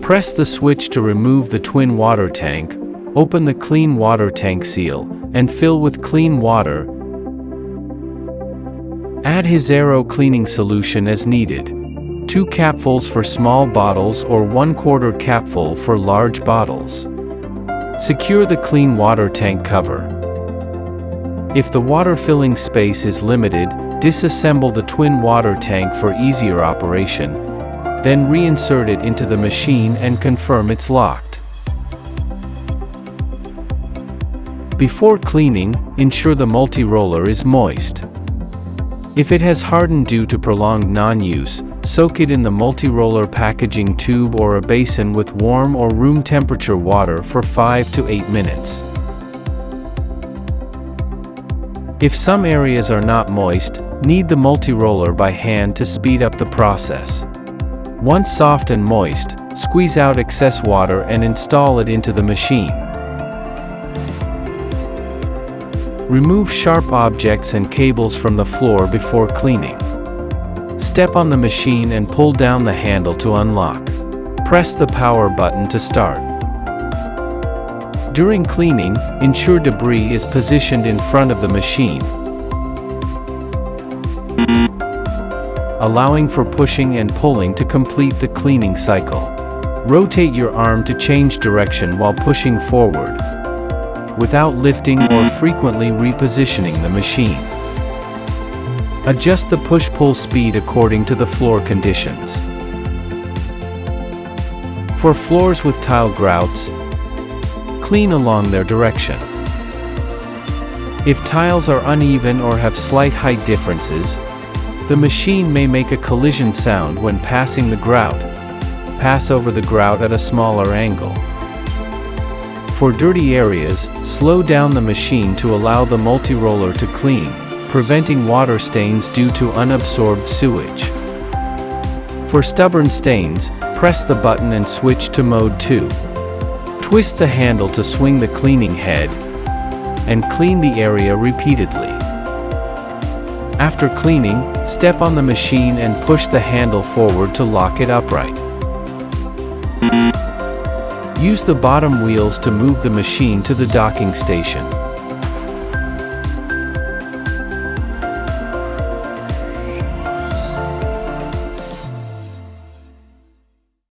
Press the switch to remove the twin water tank, open the clean water tank seal, and fill with clean water. Add HIZERO cleaning solution as needed. 2 capfuls for small bottles or 1/4 capful for large bottles. Secure the clean water tank cover. If the water filling space is limited, disassemble the twin water tank for easier operation, then reinsert it into the machine and confirm it's locked. Before cleaning, ensure the multi-roller is moist. If it has hardened due to prolonged non-use, soak it in the multi-roller packaging tube or a basin with warm or room temperature water for 5 to 8 minutes. If some areas are not moist, knead the multi-roller by hand to speed up the process. Once soft and moist, squeeze out excess water and install it into the machine. Remove sharp objects and cables from the floor before cleaning. Step on the machine and pull down the handle to unlock. Press the power button to start. During cleaning, ensure debris is positioned in front of the machine, allowing for pushing and pulling to complete the cleaning cycle. Rotate your arm to change direction while pushing forward, without lifting or frequently repositioning the machine. Adjust the push-pull speed according to the floor conditions. For floors with tile grouts, clean along their direction. If tiles are uneven or have slight height differences, the machine may make a collision sound when passing the grout. Pass over the grout at a smaller angle. For dirty areas, slow down the machine to allow the multi-roller to clean, preventing water stains due to unabsorbed sewage. For stubborn stains, press the button and switch to Mode 2. Twist the handle to swing the cleaning head, and clean the area repeatedly. After cleaning, step on the machine and push the handle forward to lock it upright. Use the bottom wheels to move the machine to the docking station.